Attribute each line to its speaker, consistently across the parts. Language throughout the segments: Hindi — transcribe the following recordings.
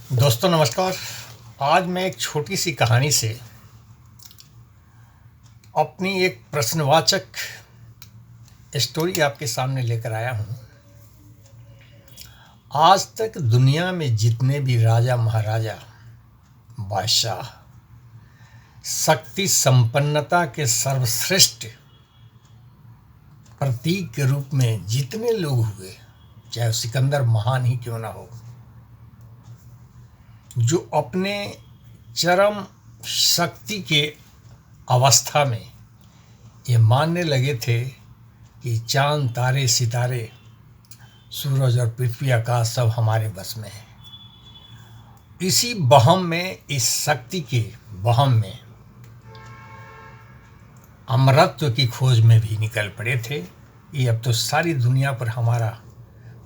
Speaker 1: दोस्तों नमस्कार। आज मैं एक छोटी सी कहानी से अपनी एक प्रश्नवाचक स्टोरी आपके सामने लेकर आया हूँ। आज तक दुनिया में जितने भी राजा महाराजा, बादशाह, शक्ति संपन्नता के सर्वश्रेष्ठ प्रतीक के रूप में जितने लोग हुए, चाहे सिकंदर महान ही क्यों ना हो, जो अपने चरम शक्ति के अवस्था में ये मानने लगे थे कि चांद, तारे, सितारे, सूरज और पृथ्वी, आकाश सब हमारे बस में है। इसी बहम में, इस शक्ति के बहम में अमरत्व की खोज में भी निकल पड़े थे कि अब तो सारी दुनिया पर हमारा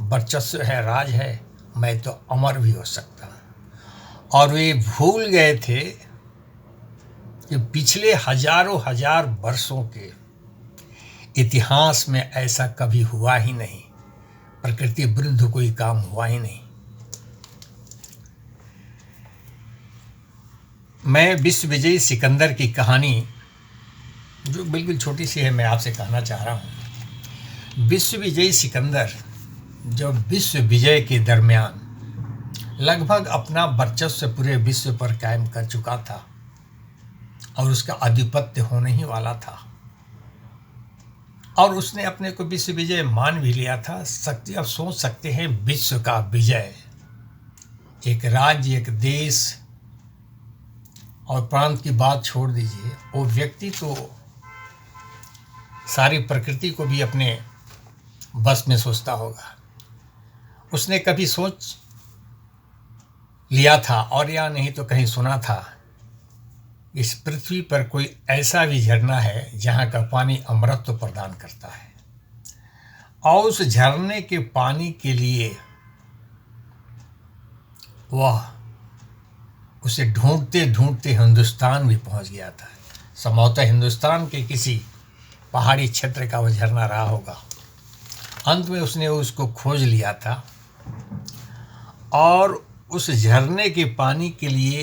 Speaker 1: वर्चस्व है, राज है, मैं तो अमर भी हो सकता हूँ। और वे भूल गए थे कि पिछले हजारों हजार वर्षों के इतिहास में ऐसा कभी हुआ ही नहीं, प्रकृति विरुद्ध कोई काम हुआ ही नहीं। मैं विश्व विजयी सिकंदर की कहानी, जो बिल्कुल छोटी सी है, मैं आपसे कहना चाह रहा हूँ। विश्व विजयी सिकंदर जब विश्व विजय के दरमियान लगभग अपना वर्चस्व पूरे विश्व पर कायम कर चुका था और उसका आधिपत्य होने ही वाला था, और उसने अपने को विश्व विजय मान भी लिया था। शक्ति, अब सोच सकते हैं, विश्व का विजय, एक राज्य, एक देश और प्रांत की बात छोड़ दीजिए, वो व्यक्ति तो सारी प्रकृति को भी अपने बस में सोचता होगा। उसने कभी सोच लिया था, और या नहीं तो कहीं सुना था, इस पृथ्वी पर कोई ऐसा भी झरना है जहाँ का पानी अमृत प्रदान करता है, और उस झरने के पानी के लिए वह उसे ढूंढते ढूंढते हिंदुस्तान भी पहुँच गया था। संभवतः हिंदुस्तान के किसी पहाड़ी क्षेत्र का वह झरना रहा होगा। अंत में उसने उसको खोज लिया था और उस झरने के पानी के लिए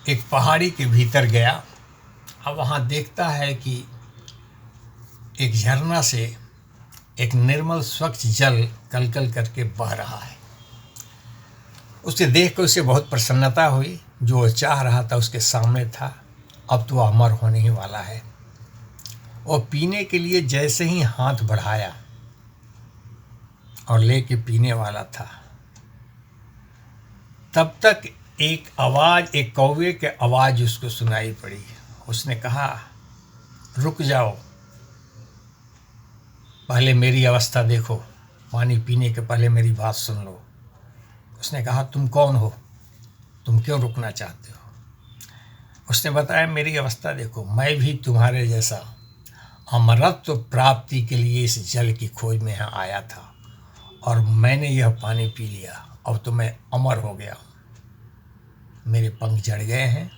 Speaker 1: एक पहाड़ी के भीतर गया। अब वहाँ देखता है कि एक झरना से एक निर्मल स्वच्छ जल कलकल करके बह रहा है। उसे देख कर उसे बहुत प्रसन्नता हुई। जो वो चाह रहा था उसके सामने था। अब तो अमर होने ही वाला है। वो पीने के लिए जैसे ही हाथ बढ़ाया और लेके पीने वाला था, तब तक एक आवाज़, एक कौवे के आवाज़ उसको सुनाई पड़ी। उसने कहा, रुक जाओ, पहले मेरी अवस्था देखो, पानी पीने के पहले मेरी बात सुन लो। उसने कहा, तुम कौन हो, तुम क्यों रुकना चाहते हो? उसने बताया, मेरी अवस्था देखो, मैं भी तुम्हारे जैसा अमरत्व प्राप्ति के लिए इस जल की खोज में यहाँ आया था, और मैंने यह पानी पी लिया। अब तो मैं अमर हो गया हूँ, मेरे पंख झड़ गए हैं,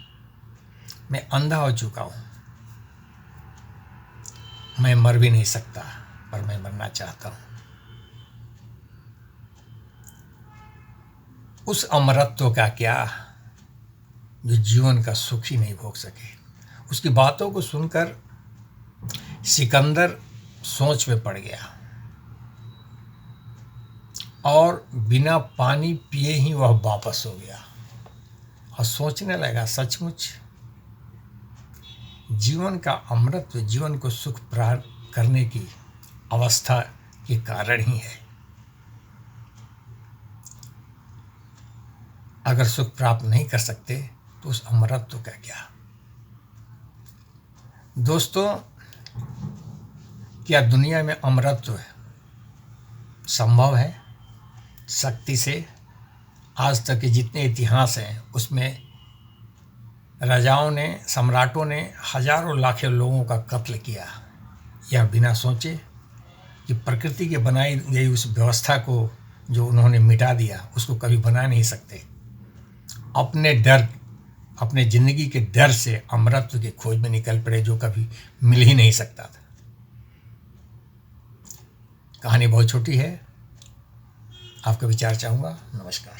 Speaker 1: मैं अंधा हो चुका हूँ, मैं मर भी नहीं सकता, पर मैं मरना चाहता हूँ। उस अमरत्व का क्या जो जीवन का सुख ही नहीं भोग सके। उसकी बातों को सुनकर सिकंदर सोच में पड़ गया और बिना पानी पिए ही वह वापस हो गया और सोचने लगा, सचमुच जीवन का अमृत जीवन को सुख प्राप्त करने की अवस्था के कारण ही है। अगर सुख प्राप्त नहीं कर सकते तो उस अमृत का क्या? दोस्तों, क्या दुनिया में अमरत्व संभव है? शक्ति से आज तक के जितने इतिहास हैं उसमें राजाओं ने, सम्राटों ने हजारों लाखों लोगों का कत्ल किया, यह बिना सोचे कि प्रकृति के बनाई गई उस व्यवस्था को जो उन्होंने मिटा दिया, उसको कभी बना नहीं सकते। अपने डर, अपने ज़िंदगी के डर से अमरत्व की खोज में निकल पड़े, जो कभी मिल ही नहीं सकता था। कहानी बहुत छोटी है, आपका विचार चाहूँगा। नमस्कार।